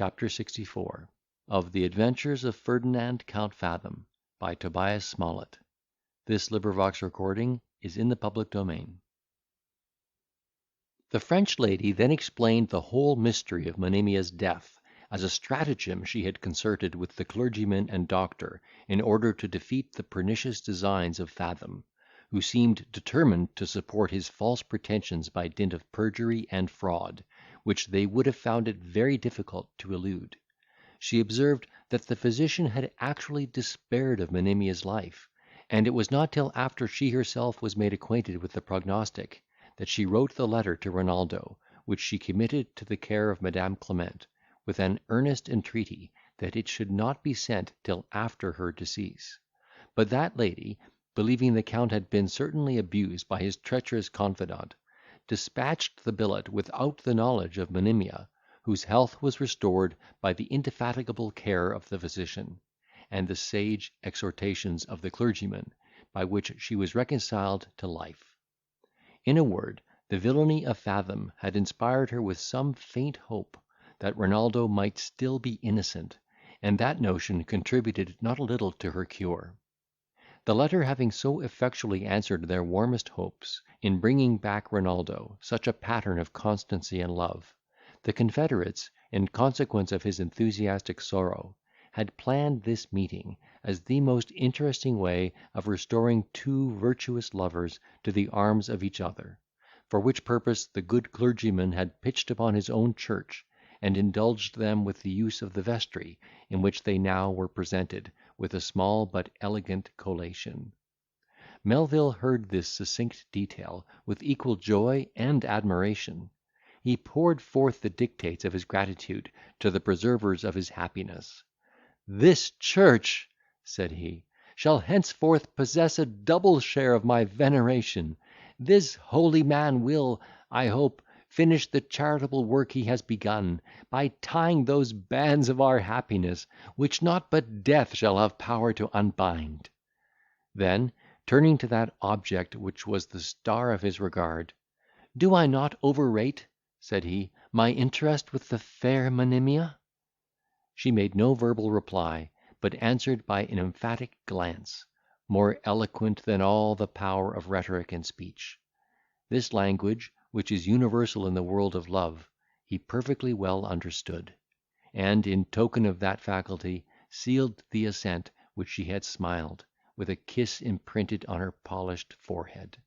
CHAPTER 64 of the Adventures of Ferdinand Count Fathom by Tobias Smollett. Recording is in the public domain. The French lady then explained the whole mystery of Monimia's death, as a stratagem she had concerted with the clergyman and doctor, in order to defeat the pernicious designs of Fathom, who seemed determined to support his false pretensions by dint of perjury and fraud, which they would have found it very difficult to elude. She observed that the physician had actually despaired of Monimia's life, and it was not till after she herself was made acquainted with the prognostic, that she wrote the letter to Renaldo, which she committed to the care of Madame Clement, with an earnest entreaty that it should not be sent till after her decease. But that lady, believing the Count had been certainly abused by his treacherous confidant, dispatched the billet without the knowledge of Monimia, whose health was restored by the indefatigable care of the physician, and the sage exhortations of the clergyman, by which she was reconciled to life. In a word, the villainy of Fathom had inspired her with some faint hope that Renaldo might still be innocent, and that notion contributed not a little to her cure. The letter having so effectually answered their warmest hopes, in bringing back Renaldo, such a pattern of constancy and love, the confederates, in consequence of his enthusiastic sorrow, had planned this meeting as the most interesting way of restoring two virtuous lovers to the arms of each other, for which purpose the good clergyman had pitched upon his own church, and indulged them with the use of the vestry, in which they now were presented, with a small but elegant collation. Melvil heard this succinct detail with equal joy and admiration. He poured forth the dictates of his gratitude to the preservers of his happiness. "This church," said he, "shall henceforth possess a double share of my veneration. This holy man will, I hope, finish the charitable work he has begun, by tying those bands of our happiness, which naught but death shall have power to unbind." Then, turning to that object which was the star of his regard, "Do I not overrate," said he, "my interest with the fair Monimia?" She made no verbal reply, but answered by an emphatic glance, more eloquent than all the power of rhetoric and speech. This language, which is universal in the world of love, he perfectly well understood, and, in token of that faculty, sealed the assent which she had smiled, with a kiss imprinted on her polished forehead.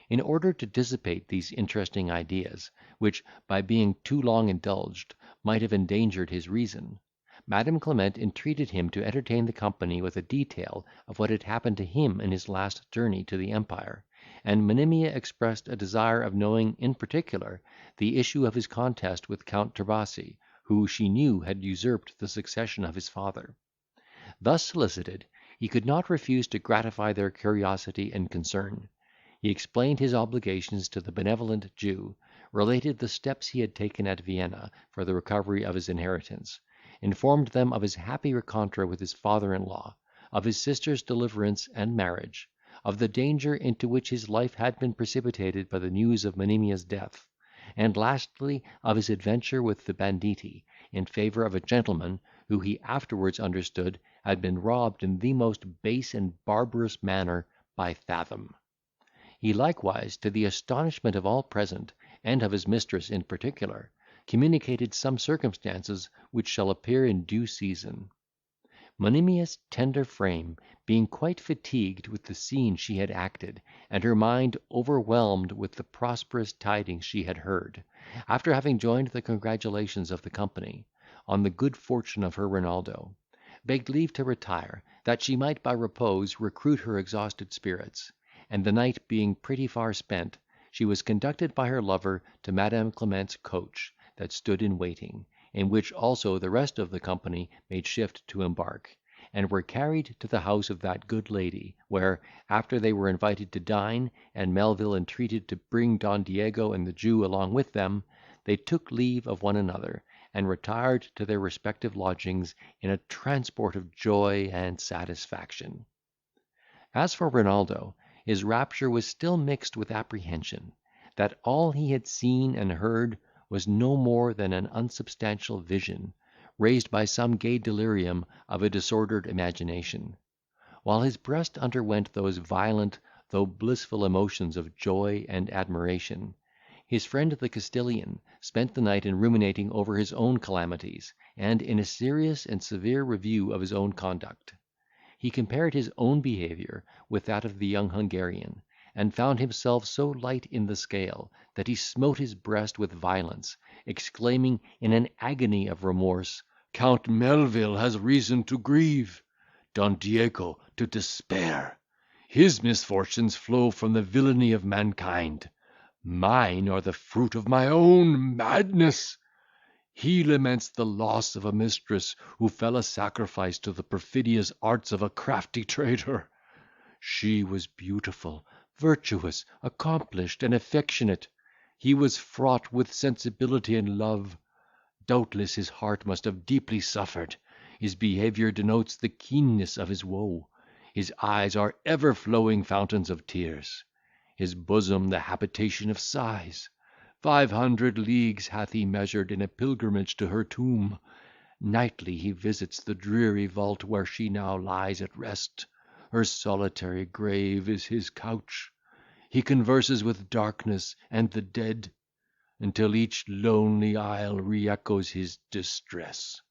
In order to dissipate these interesting ideas, which, by being too long indulged, might have endangered his reason, Madam Clement entreated him to entertain the company with a detail of what had happened to him in his last journey to the empire, and Monimia expressed a desire of knowing, in particular, the issue of his contest with Count Tobias, who, she knew, had usurped the succession of his father. Thus solicited, he could not refuse to gratify their curiosity and concern. He explained his obligations to the benevolent Jew, related the steps he had taken at Vienna for the recovery of his inheritance, informed them of his happy rencontre with his father-in-law, of his sister's deliverance and marriage, of the danger into which his life had been precipitated by the news of Monimia's death, and lastly of his adventure with the banditti, in favour of a gentleman, who he afterwards understood had been robbed in the most base and barbarous manner by Fathom. He likewise, to the astonishment of all present, and of his mistress in particular, communicated some circumstances which shall appear in due season. Monimia's tender frame being quite fatigued with the scene she had acted, and her mind overwhelmed with the prosperous tidings she had heard, after having joined the congratulations of the company, on the good fortune of her Renaldo, begged leave to retire, that she might by repose recruit her exhausted spirits; and the night being pretty far spent, she was conducted by her lover to Madam Clement's coach, that stood in waiting, in which also the rest of the company made shift to embark, and were carried to the house of that good lady, where, after they were invited to dine, and Melvil entreated to bring Don Diego and the Jew along with them, they took leave of one another, and retired to their respective lodgings in a transport of joy and satisfaction. As for Renaldo, his rapture was still mixed with apprehension, that all he had seen and heard was no more than an unsubstantial vision, raised by some gay delirium of a disordered imagination. While his breast underwent those violent though blissful emotions of joy and admiration, his friend the Castilian spent the night in ruminating over his own calamities, and in a serious and severe review of his own conduct. He compared his own behaviour with that of the young Hungarian, and found himself so light in the scale, that he smote his breast with violence, exclaiming in an agony of remorse, "Count Melvil has reason to grieve, Don Diego to despair. His misfortunes flow from the villainy of mankind. Mine are the fruit of my own madness. He laments the loss of a mistress who fell a sacrifice to the perfidious arts of a crafty traitor. She was beautiful, virtuous, accomplished, and affectionate. He was fraught with sensibility and love. Doubtless his heart must have deeply suffered. His behaviour denotes the keenness of his woe. His eyes are ever flowing fountains of tears. His bosom the habitation of sighs. 500 leagues hath he measured in a pilgrimage to her tomb. Nightly he visits the dreary vault where she now lies at rest. Her solitary grave is his couch. He converses with darkness and the dead, until each lonely isle re-echoes his distress.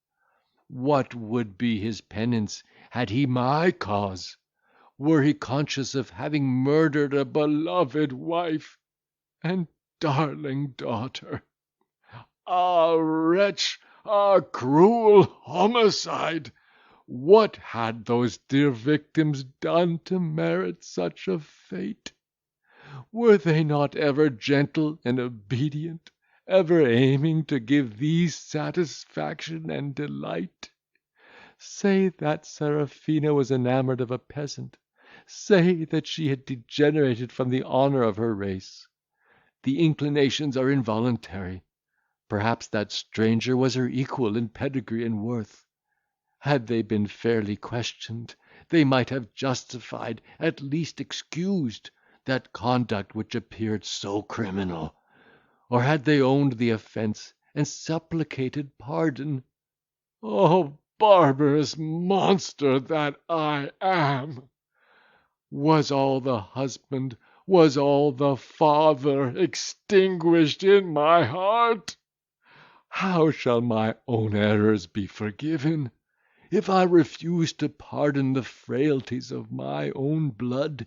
What would be his penance had he my cause? Were he conscious of having murdered a beloved wife and darling daughter? Ah, wretch! Ah, cruel homicide! What had those dear victims done to merit such a fate? Were they not ever gentle and obedient, ever aiming to give thee satisfaction and delight? Say that Serafina was enamoured of a peasant. Say that she had degenerated from the honour of her race. The inclinations are involuntary. Perhaps that stranger was her equal in pedigree and worth. Had they been fairly questioned, they might have justified, at least excused, that conduct which appeared so criminal. Or had they owned the offence, and supplicated pardon? Oh, barbarous monster that I am! Was all the husband, was all the father extinguished in my heart? How shall my own errors be forgiven, if I refuse to pardon the frailties of my own blood,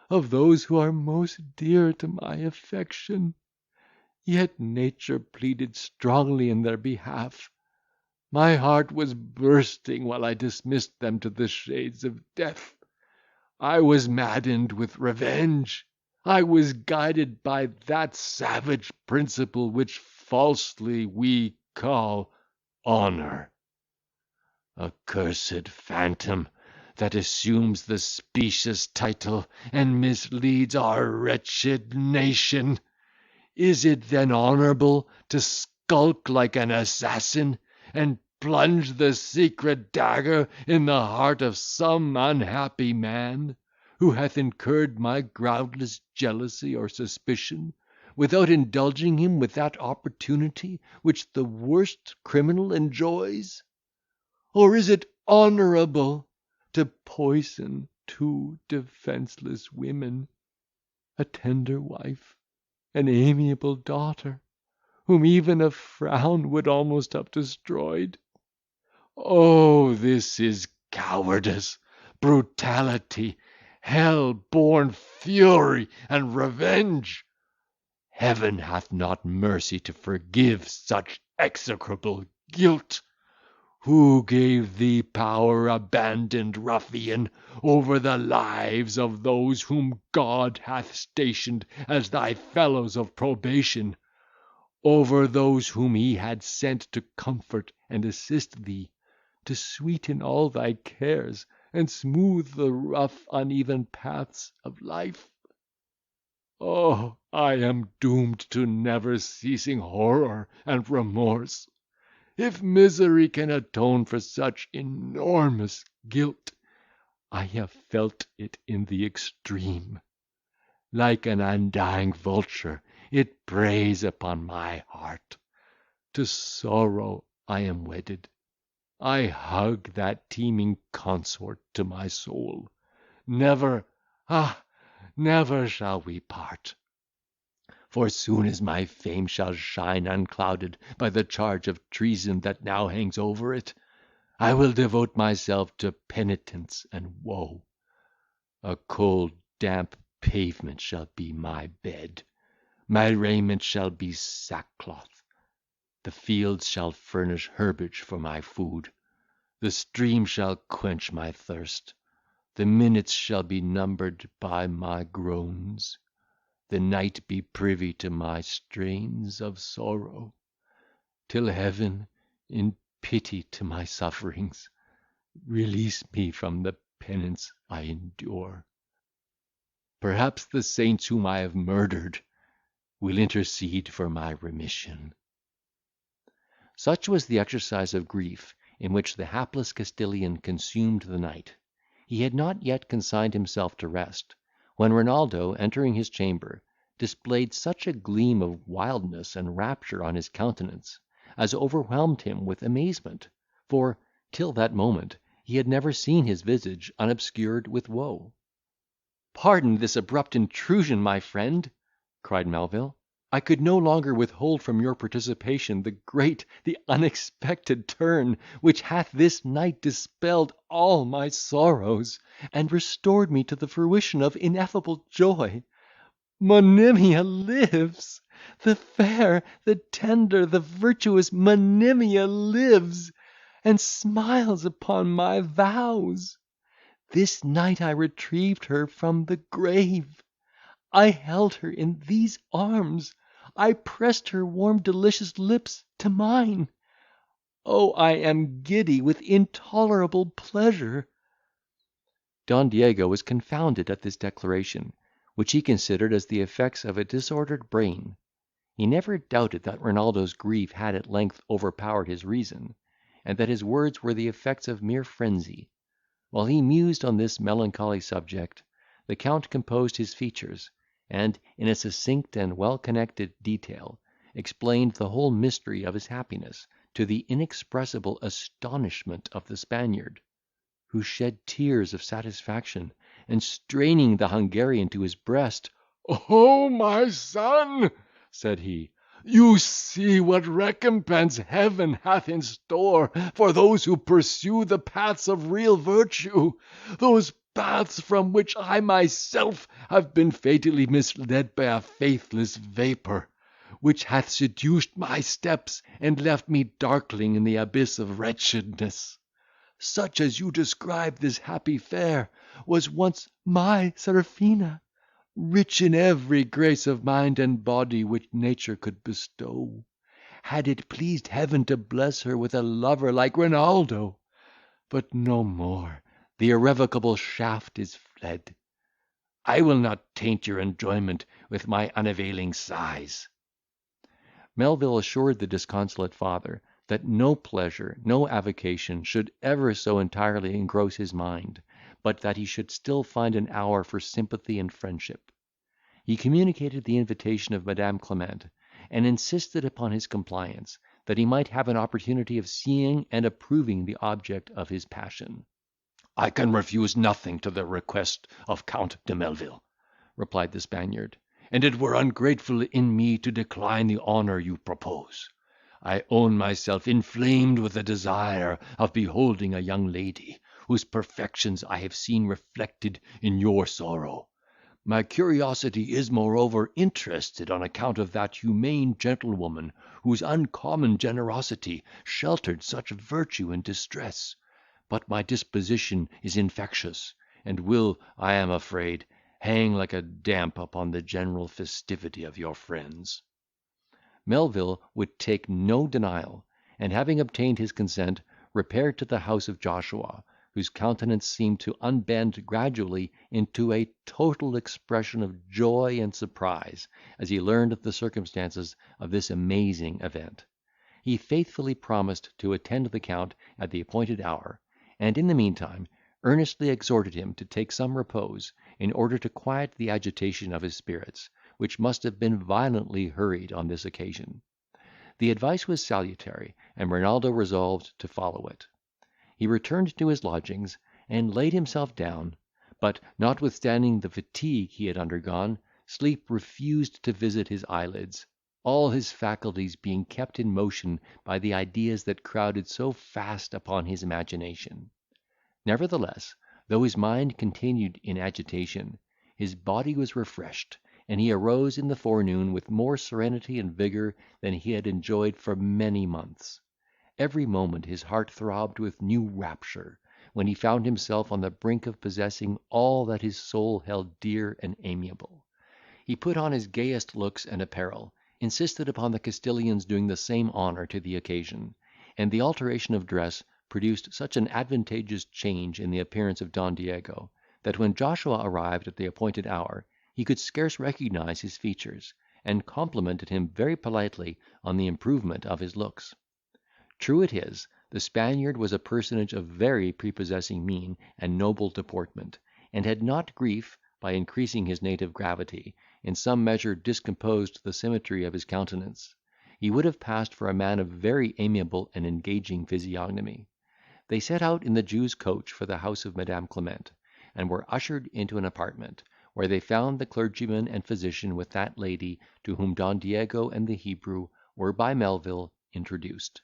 of those who are most dear to my affection? Yet nature pleaded strongly in their behalf. My heart was bursting while I dismissed them to the shades of death. I was maddened with revenge. I was guided by that savage principle which falsely we call honour. Accursed phantom, that assumes the specious title, and misleads our wretched nation! Is it then honourable to skulk like an assassin, and plunge the secret dagger in the heart of some unhappy man, who hath incurred my groundless jealousy or suspicion, without indulging him with that opportunity which the worst criminal enjoys? Or is it honourable to poison two defenceless women, a tender wife, an amiable daughter, whom even a frown would almost have destroyed? Oh, this is cowardice, brutality, hell-born fury, and revenge! Heaven hath not mercy to forgive such execrable guilt. Who gave thee power, abandoned ruffian, over the lives of those whom God hath stationed as thy fellows of probation, over those whom he had sent to comfort and assist thee, to sweeten all thy cares, and smooth the rough uneven paths of life? Oh, I am doomed to never ceasing horror and remorse. If misery can atone for such enormous guilt, I have felt it in the extreme. Like an undying vulture, it preys upon my heart. To sorrow I am wedded. I hug that teeming consort to my soul. Never, never shall we part. For soon as my fame shall shine unclouded by the charge of treason that now hangs over it, I will devote myself to penitence and woe. A cold, damp pavement shall be my bed. My raiment shall be sackcloth. The fields shall furnish herbage for my food. The stream shall quench my thirst. The minutes shall be numbered by my groans. The night be privy to my strains of sorrow, till heaven, in pity to my sufferings, release me from the penance I endure. Perhaps the saints whom I have murdered will intercede for my remission." Such was the exercise of grief in which the hapless Castilian consumed the night. He had not yet consigned himself to rest, when Renaldo, entering his chamber, displayed such a gleam of wildness and rapture on his countenance, as overwhelmed him with amazement; for, till that moment, he had never seen his visage unobscured with woe. "Pardon this abrupt intrusion, my friend," cried Melvil. "I could no longer withhold from your participation the great, the unexpected turn, which hath this night dispelled all my sorrows, and restored me to the fruition of ineffable joy. Monimia lives! The fair, the tender, the virtuous Monimia lives, and smiles upon my vows. This night I retrieved her from the grave. I held her in these arms. I pressed her warm delicious lips to mine. Oh, I am giddy with intolerable pleasure." Don Diego was confounded at this declaration, which he considered as the effects of a disordered brain. He never doubted that Renaldo's grief had at length overpowered his reason, and that his words were the effects of mere frenzy. While he mused on this melancholy subject, the Count composed his features, and, in a succinct and well connected detail, explained the whole mystery of his happiness, to the inexpressible astonishment of the Spaniard, who shed tears of satisfaction, and straining the Hungarian to his breast, "Oh, my son," said he, "you see what recompense heaven hath in store for those who pursue the paths of real virtue, those paths from which I myself have been fatally misled by a faithless vapour, which hath seduced my steps, and left me darkling in the abyss of wretchedness. Such as you describe this happy fair was once my Serafina, rich in every grace of mind and body which nature could bestow, had it pleased heaven to bless her with a lover like Renaldo. But no more, the irrevocable shaft is fled. I will not taint your enjoyment with my unavailing sighs." Melvil assured the disconsolate father that no pleasure, no avocation should ever so entirely engross his mind, but that he should still find an hour for sympathy and friendship. He communicated the invitation of Madame Clement, and insisted upon his compliance, that he might have an opportunity of seeing and approving the object of his passion. "I can refuse nothing to the request of Count de Melvil," replied the Spaniard, "and it were ungrateful in me to decline the honour you propose. I own myself inflamed with the desire of beholding a young lady, whose perfections I have seen reflected in your sorrow. My curiosity is, moreover, interested on account of that humane gentlewoman, whose uncommon generosity sheltered such virtue in distress. But my disposition is infectious, and will, I am afraid, hang like a damp upon the general festivity of your friends." Melvil would take no denial, and having obtained his consent, repaired to the house of Joshua, whose countenance seemed to unbend gradually into a total expression of joy and surprise, as he learned the circumstances of this amazing event. He faithfully promised to attend the Count at the appointed hour, and in the meantime earnestly exhorted him to take some repose, in order to quiet the agitation of his spirits, which must have been violently hurried on this occasion. The advice was salutary, and Renaldo resolved to follow it. He returned to his lodgings, and laid himself down; but, notwithstanding the fatigue he had undergone, sleep refused to visit his eyelids, all his faculties being kept in motion by the ideas that crowded so fast upon his imagination. Nevertheless, though his mind continued in agitation, his body was refreshed, and he arose in the forenoon with more serenity and vigour than he had enjoyed for many months. Every moment his heart throbbed with new rapture, when he found himself on the brink of possessing all that his soul held dear and amiable. He put on his gayest looks and apparel, insisted upon the Castilian's doing the same honour to the occasion, and the alteration of dress produced such an advantageous change in the appearance of Don Diego, that when Joshua arrived at the appointed hour, he could scarce recognise his features, and complimented him very politely on the improvement of his looks. True it is, the Spaniard was a personage of very prepossessing mien and noble deportment, and had not grief, by increasing his native gravity, in some measure discomposed the symmetry of his countenance, he would have passed for a man of very amiable and engaging physiognomy. They set out in the Jew's coach for the house of Madam Clement, and were ushered into an apartment, where they found the clergyman and physician with that lady to whom Don Diego and the Hebrew were by Melvil introduced.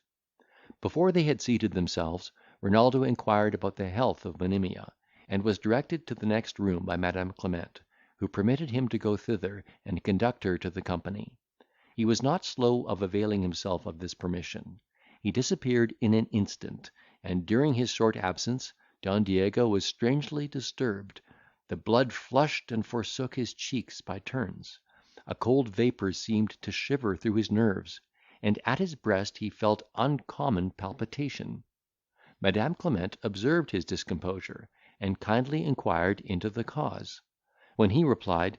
Before they had seated themselves, Renaldo inquired about the health of Monimia, and was directed to the next room by Madam Clement, who permitted him to go thither and conduct her to the company. He was not slow of availing himself of this permission. He disappeared in an instant, and during his short absence Don Diego was strangely disturbed. The blood flushed and forsook his cheeks by turns. A cold vapour seemed to shiver through his nerves, and at his breast he felt uncommon palpitation. Madam Clement observed his discomposure, and kindly inquired into the cause; when he replied,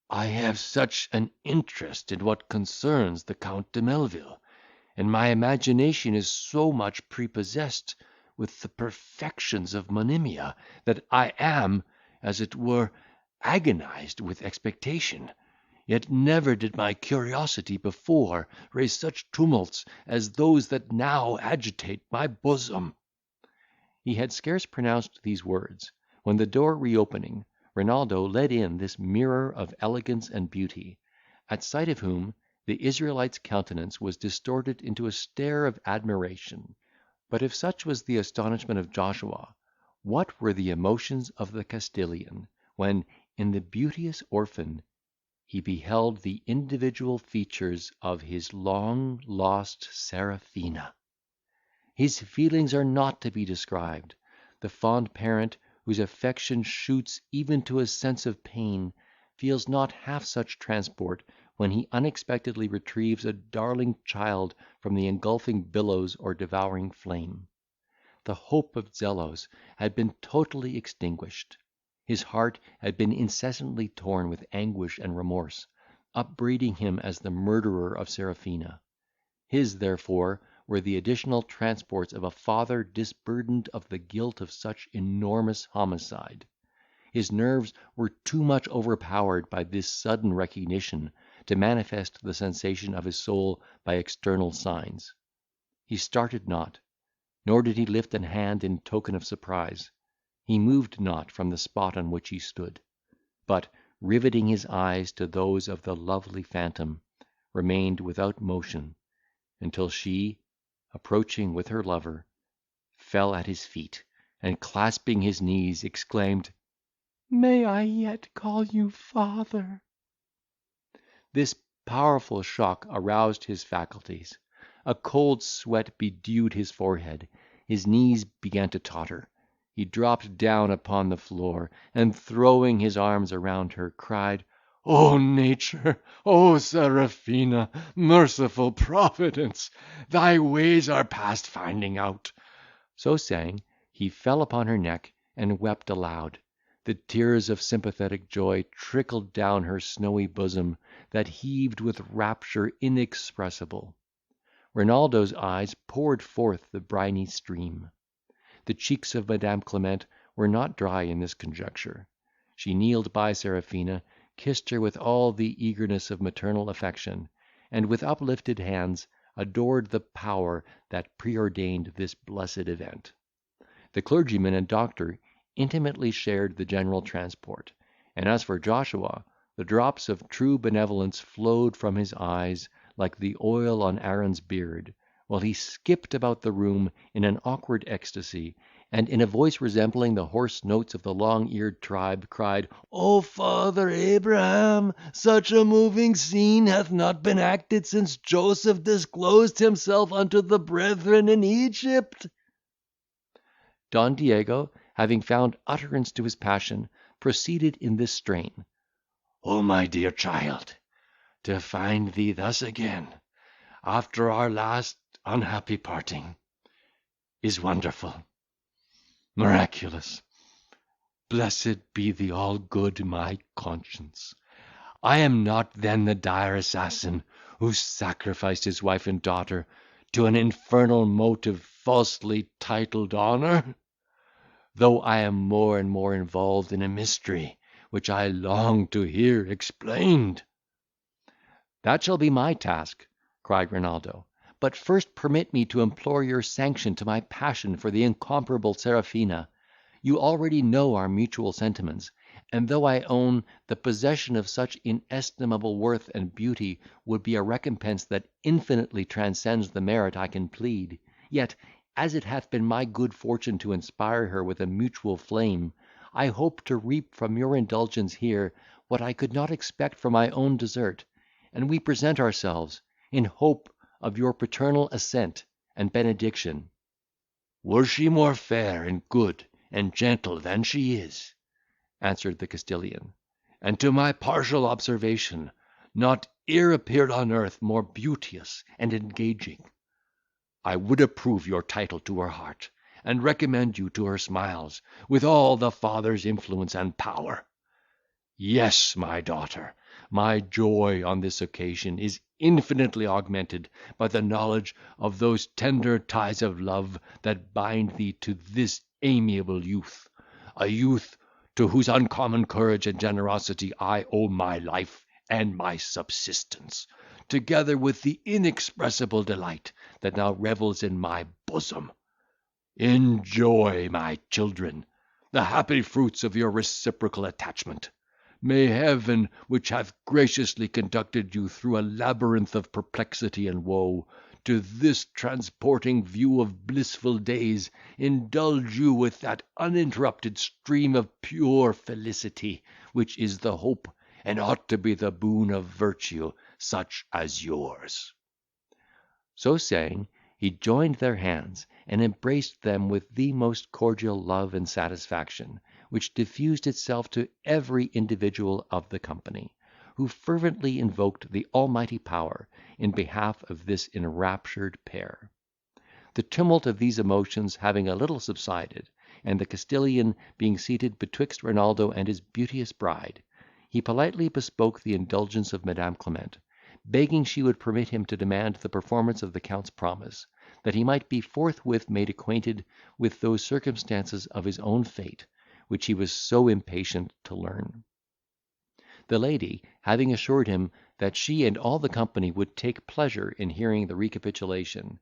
"I have such an interest in what concerns the Count de Melvil, and my imagination is so much prepossessed with the perfections of Monimia, that I am, as it were, agonised with expectation. Yet never did my curiosity before raise such tumults as those that now agitate my bosom." He had scarce pronounced these words, when the door reopening, Renaldo led in this mirror of elegance and beauty, at sight of whom the Israelite's countenance was distorted into a stare of admiration. But if such was the astonishment of Joshua, what were the emotions of the Castilian, when, in the beauteous orphan, he beheld the individual features of his long lost Serafina! His feelings are not to be described. The fond parent, whose affection shoots even to a sense of pain, feels not half such transport when he unexpectedly retrieves a darling child from the engulfing billows or devouring flame. The hope of Zelos had been totally extinguished. His heart had been incessantly torn with anguish and remorse, upbraiding him as the murderer of Serafina. His, therefore, were the additional transports of a father disburdened of the guilt of such enormous homicide. His nerves were too much overpowered by this sudden recognition to manifest the sensation of his soul by external signs. He started not, nor did he lift an hand in token of surprise. He moved not from the spot on which he stood, but, riveting his eyes to those of the lovely phantom, remained without motion, until she, approaching with her lover, fell at his feet, and, clasping his knees, exclaimed, "May I yet call you father?" This powerful shock aroused his faculties. A cold sweat bedewed his forehead, his knees began to totter. He dropped down upon the floor, and, throwing his arms around her, cried, "O nature! O Serafina! Merciful Providence! Thy ways are past finding out." So saying, he fell upon her neck, and wept aloud. The tears of sympathetic joy trickled down her snowy bosom, that heaved with rapture inexpressible. Renaldo's eyes poured forth the briny stream. The cheeks of Madam Clement were not dry in this conjuncture. She kneeled by Serafina, kissed her with all the eagerness of maternal affection, and, with uplifted hands, adored the power that preordained this blessed event. The clergyman and doctor intimately shared the general transport; and as for Joshua, the drops of true benevolence flowed from his eyes like the oil on Aaron's beard, while he skipped about the room in an awkward ecstasy, and in a voice resembling the hoarse notes of the long-eared tribe, cried, "O Father Abraham, such a moving scene hath not been acted since Joseph disclosed himself unto the brethren in Egypt." Don Diego, having found utterance to his passion, proceeded in this strain: "O my dear child, to find thee thus again, after our last unhappy parting, is wonderful, miraculous. Blessed be the all good my conscience. I am not then the dire assassin who sacrificed his wife and daughter to an infernal motive falsely titled honour, though I am more and more involved in a mystery which I long to hear explained." "That shall be my task," cried Renaldo; "but first permit me to implore your sanction to my passion for the incomparable Serafina. You already know our mutual sentiments; and though I own the possession of such inestimable worth and beauty would be a recompense that infinitely transcends the merit I can plead, yet, as it hath been my good fortune to inspire her with a mutual flame, I hope to reap from your indulgence here what I could not expect from my own desert, and we present ourselves, in hope of your paternal assent and benediction." "Were she more fair, and good, and gentle than she is," answered the Castilian, "and to my partial observation, not e'er appeared on earth more beauteous and engaging, I would approve your title to her heart, and recommend you to her smiles, with all the father's influence and power. Yes, my daughter, my joy on this occasion is infinitely augmented by the knowledge of those tender ties of love that bind thee to this amiable youth, a youth to whose uncommon courage and generosity I owe my life and my subsistence, together with the inexpressible delight that now revels in my bosom. Enjoy, my children, the happy fruits of your reciprocal attachment. May Heaven, which hath graciously conducted you through a labyrinth of perplexity and woe, to this transporting view of blissful days, indulge you with that uninterrupted stream of pure felicity, which is the hope, and ought to be the boon of virtue such as yours." So saying, he joined their hands, and embraced them with the most cordial love and satisfaction, which diffused itself to every individual of the company, who fervently invoked the Almighty Power in behalf of this enraptured pair. The tumult of these emotions having a little subsided, and the Castilian being seated betwixt Renaldo and his beauteous bride, he politely bespoke the indulgence of Madam Clement, begging she would permit him to demand the performance of the Count's promise, that he might be forthwith made acquainted with those circumstances of his own fate, which he was so impatient to learn. The lady, having assured him that she and all the company would take pleasure in hearing the recapitulation,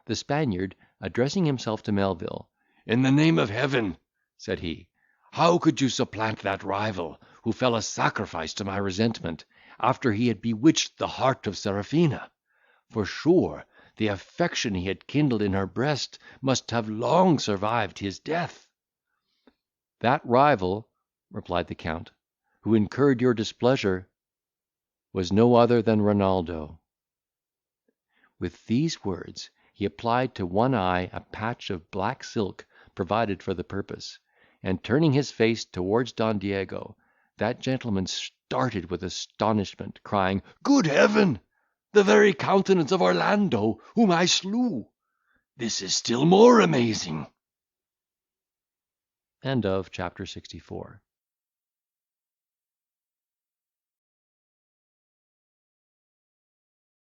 the Spaniard, addressing himself to Melvil, "In the name of Heaven," said he, "how could you supplant that rival, who fell a sacrifice to my resentment, after he had bewitched the heart of Serafina? For sure, the affection he had kindled in her breast must have long survived his death." "That rival," replied the Count, "who incurred your displeasure, was no other than Renaldo." With these words he applied to one eye a patch of black silk provided for the purpose, and turning his face towards Don Diego, that gentleman started with astonishment, crying, "Good Heaven! The very countenance of Orlando, whom I slew! This is still more amazing." Chapter 64.